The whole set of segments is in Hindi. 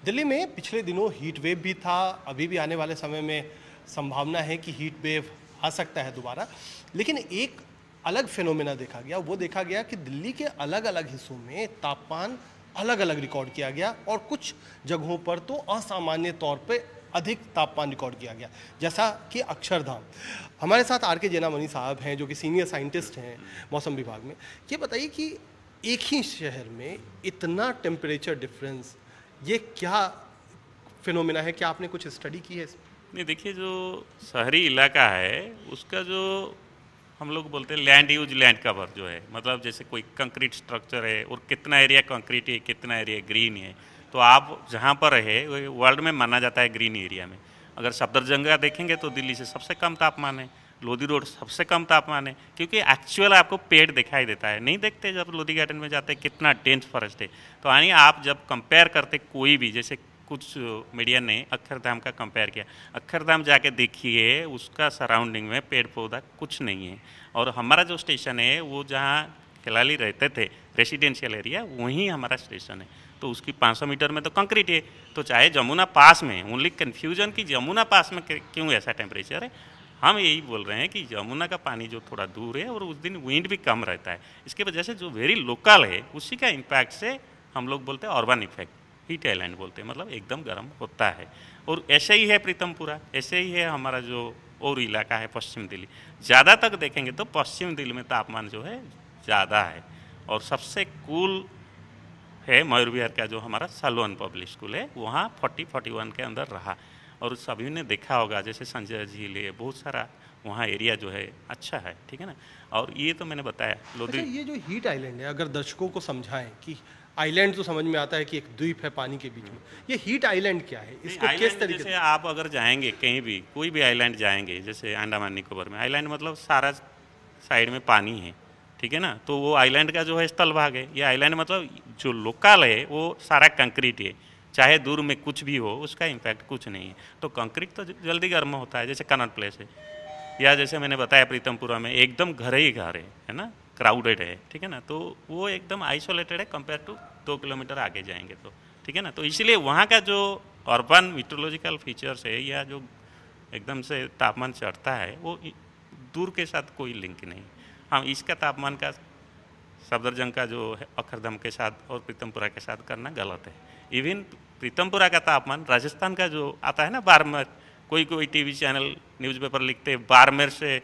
दिल्ली में पिछले दिनों हीट वेव भी था, अभी भी आने वाले समय में संभावना है कि हीट वेव आ सकता है दोबारा। लेकिन एक अलग फिनोमेना देखा गया, वो देखा गया कि दिल्ली के अलग अलग हिस्सों में तापमान अलग अलग रिकॉर्ड किया गया और कुछ जगहों पर तो असामान्य तौर पे अधिक तापमान रिकॉर्ड किया गया, जैसा कि अक्षरधाम। हमारे साथ आर के जेनामनी साहब हैं जो कि सीनियर साइंटिस्ट हैं मौसम विभाग में। ये बताइए कि एक ही शहर में इतना टेम्परेचर डिफरेंस, ये क्या फिनोमेना है? क्या आपने कुछ स्टडी की है इसमें? नहीं, देखिए, जो शहरी इलाका है उसका जो हम लोग बोलते हैं लैंड यूज लैंड कवर जो है, मतलब जैसे कोई कंक्रीट स्ट्रक्चर है और कितना एरिया कंक्रीट है, कितना एरिया ग्रीन है। तो आप जहाँ पर रहे वर्ल्ड में माना जाता है ग्रीन एरिया में। अगर सफदरजंग देखेंगे तो दिल्ली से सबसे कम तापमान है, लोधी रोड सबसे कम तापमान है, क्योंकि एक्चुअल आपको पेड़ दिखाई देता है। नहीं देखते जब लोधी गार्डन में जाते हैं कितना डेंस फॉरेस्ट है। तो यानी आप जब कंपेयर करते कोई भी, जैसे कुछ मीडिया ने अक्षरधाम का कंपेयर किया, अक्षरधाम जाके देखिए उसका सराउंडिंग में पेड़ पौधा कुछ नहीं है। और हमारा जो स्टेशन है वो जहाँ खिलाड़ी रहते थे रेसिडेंशियल एरिया, वहीं हमारा स्टेशन है। तो उसकी 500 मीटर में तो कंक्रीट है। तो चाहे जमुना पास में, ओनली कन्फ्यूजन कि जमुना पास में क्यों ऐसा टेम्परेचर है, हम यही बोल रहे हैं कि जमुना का पानी जो थोड़ा दूर है और उस दिन विंड भी कम रहता है, इसके वजह से जो वेरी लोकल है उसी का इम्पैक्ट से हम लोग बोलते हैं अर्बन इफेक्ट, हीट आइलैंड बोलते हैं, मतलब एकदम गर्म होता है। और ऐसे ही है प्रीतमपुरा, ऐसे ही है हमारा जो और इलाका है पश्चिम दिल्ली। ज़्यादा तक देखेंगे तो पश्चिम दिल्ली में तापमान जो है ज़्यादा है। और सबसे कूल है मयूर विहार का जो हमारा सालोन पब्लिक स्कूल है, वहाँ 40-41 के अंदर रहा। और सभी ने देखा होगा, जैसे संजय झील है, बहुत सारा वहाँ एरिया जो है अच्छा है, ठीक है ना। और ये तो मैंने बताया लोधी। अच्छा, ये जो हीट आइलैंड है, अगर दर्शकों को समझाएं कि आइलैंड तो समझ में आता है कि एक द्वीप है पानी के बीच में, ये हीट आइलैंड क्या है, इसको किस तरीके जैसे से? आप अगर जाएंगे कहीं भी, कोई भी आइलैंड जाएंगे, जैसे अंडमान निकोबार में आइलैंड मतलब सारा साइड में पानी है, ठीक है ना। तो वो आइलैंड का जो है स्थल भाग है। ये आइलैंड मतलब जो लोकल है वो सारा कंक्रीट है, चाहे दूर में कुछ भी हो उसका इम्पैक्ट कुछ नहीं है। तो कंक्रीट तो जल्दी गर्म होता है, जैसे कनॉट प्लेस है, या जैसे मैंने बताया प्रीतमपुरा में एकदम घर ही घर है ना, क्राउडेड है, ठीक है ना। तो वो एकदम आइसोलेटेड है कंपेयर टू 2 किलोमीटर आगे जाएंगे तो, ठीक है ना। तो इसलिए वहाँ का जो अर्बन मीट्रोलॉजिकल फीचर्स है या जो एकदम से तापमान चढ़ता है वो दूर के साथ कोई लिंक नहीं। हाँ, इसका तापमान का सफदरजंग का जो है अक्षरधाम के साथ और प्रीतमपुरा के साथ करना गलत है। इवन प्रीतमपुरा का तापमान राजस्थान का जो आता है ना बाड़मेर, कोई कोई टीवी चैनल न्यूज़पेपर लिखते हैं बाड़मेर से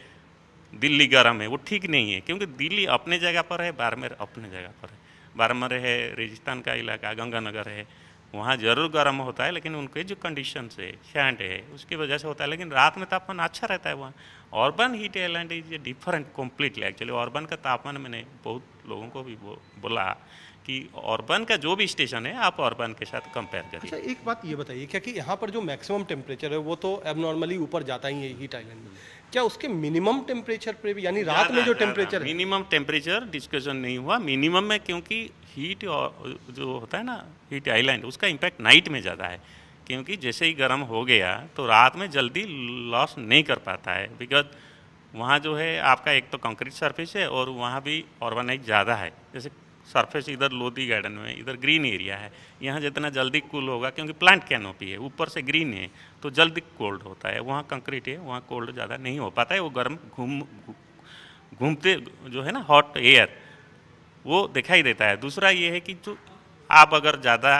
दिल्ली गर्म है, वो ठीक नहीं है, क्योंकि दिल्ली अपने जगह पर है, बाड़मेर अपने जगह पर है। बाड़मेर है रेगिस्तान का इलाका, गंगानगर है, वहाँ ज़रूर गर्म होता है, लेकिन उनके जो कंडीशंस है, सैंड है, उसकी वजह से होता है। लेकिन रात में तापमान अच्छा रहता है वहाँ। Urban heat island is different completely. Actually urban का तापमान मैंने बहुत लोगों को भी बोला कि अर्बन का जो भी स्टेशन है आप अर्बन के साथ कंपेयर करिए। अच्छा, एक बात ये बताइए, क्या कि यहाँ पर जो मैक्सिमम टेम्परेचर है वो तो एबनॉर्मली ऊपर जाता ही है हीट आइलैंड में, क्या उसके मिनिमम टेम्परेचर पे भी, यानी रात में जो टेम्परेचर है? मिनिमम टेम्परेचर डिस्कशन नहीं हुआ मिनिमम में, क्योंकि हीट जो होता है ना हीट आइलैंड, उसका इम्पैक्ट नाइट में ज़्यादा है। क्योंकि जैसे ही गर्म हो गया तो रात में जल्दी लॉस नहीं कर पाता है, बिकॉज वहाँ जो है आपका एक तो कंक्रीट सरफेस है और वहाँ भी ऑर्गेनाइज ज़्यादा है। जैसे सरफेस इधर लोधी गार्डन में इधर ग्रीन एरिया है, यहाँ जितना जल्दी कूल होगा क्योंकि प्लांट कैनोपी है, ऊपर से ग्रीन है तो जल्दी कोल्ड होता है। वहाँ कंक्रीट है, वहाँ कोल्ड ज़्यादा नहीं हो पाता है, वो गर्म घूमते जो है ना हॉट एयर वो दिखाई देता है। दूसरा ये है कि जो आप अगर ज़्यादा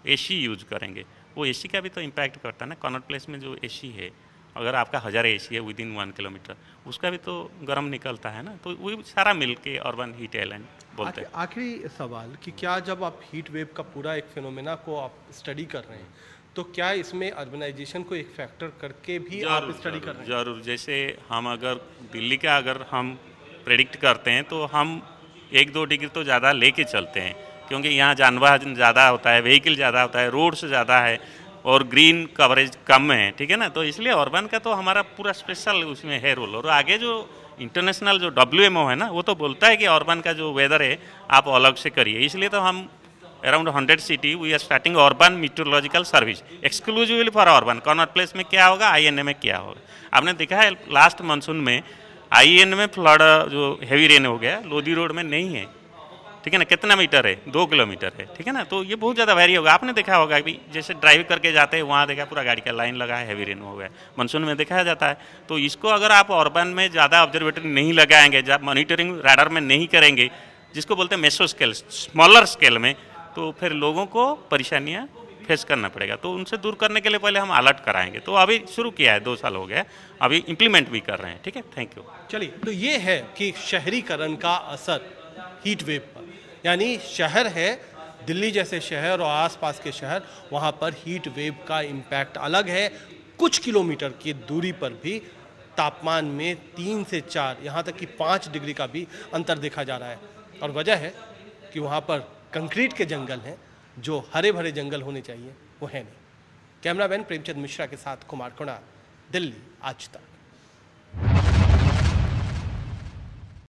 एसी यूज करेंगे, वो एसी का भी तो इम्पैक्ट करता है ना। कनॉट प्लेस में जो एसी है, अगर आपका 1000 एसी है विदिन 1 किलोमीटर, उसका भी तो गर्म निकलता है ना। तो वो सारा मिल के अर्बन हीट आइलैंड बोलते हैं। आखिरी सवाल कि क्या जब आप हीट वेव का पूरा एक फिनोमेना को आप स्टडी कर रहे हैं, तो क्या इसमें अर्बनाइजेशन को एक फैक्टर करके भी आप स्टडी कर रहे हैं? जरूर। जैसे हम अगर दिल्ली का अगर हम प्रेडिक्ट करते हैं तो हम 1-2 डिग्री तो ज़्यादा लेके चलते हैं, क्योंकि यहाँ जानवाहन ज़्यादा होता है, व्हीकल ज़्यादा होता है, रोड्स ज़्यादा है और ग्रीन कवरेज कम है, ठीक है ना। तो इसलिए अर्बन का तो हमारा पूरा स्पेशल उसमें है रोल। और आगे जो इंटरनेशनल जो WMO है ना, वो तो बोलता है कि अर्बन का जो वेदर है आप अलग से करिए। इसलिए तो हम around 100 city we are starting urban meteorological service exclusively for urban. Connaught Place में क्या होगा, INA में क्या होगा। आपने देखा है लास्ट मानसून में INA में फ्लड जो हैवी रेन हो गया, लोधी रोड में नहीं है, ठीक है ना, कितना मीटर है, 2 किलोमीटर है, ठीक है ना, तो ये बहुत ज़्यादा वैरी होगा। आपने देखा होगा कि जैसे ड्राइव करके जाते हैं वहाँ देखा पूरा गाड़ी का लाइन लगा है, हैवी रेन हो गया, मानसून में देखा जाता है। तो इसको अगर आप अर्बन में ज़्यादा ऑब्जर्वेटरी नहीं लगाएंगे, जब मॉनिटरिंग रडार में नहीं करेंगे, जिसको बोलते हैं मेसो स्केल, स्मॉलर स्केल में, तो फिर लोगों को परेशानियाँ फेस करना पड़ेगा। तो उनसे दूर करने के लिए पहले हम अलर्ट कराएंगे। तो अभी शुरू किया है, 2 साल हो गया, अभी इम्प्लीमेंट भी कर रहे हैं। ठीक है, थैंक यू। चलिए, तो ये है कि शहरीकरण का असर हीट वेव पर, यानी शहर है, दिल्ली जैसे शहर और आसपास के शहर, वहाँ पर हीट वेव का इम्पैक्ट अलग है। कुछ किलोमीटर की दूरी पर भी तापमान में 3 से 4, यहाँ तक कि 5 डिग्री का भी अंतर देखा जा रहा है। और वजह है कि वहाँ पर कंक्रीट के जंगल हैं, जो हरे भरे जंगल होने चाहिए वो है नहीं। कैमरामैन प्रेमचंद मिश्रा के साथ कुमार कुणाल, दिल्ली आज तक।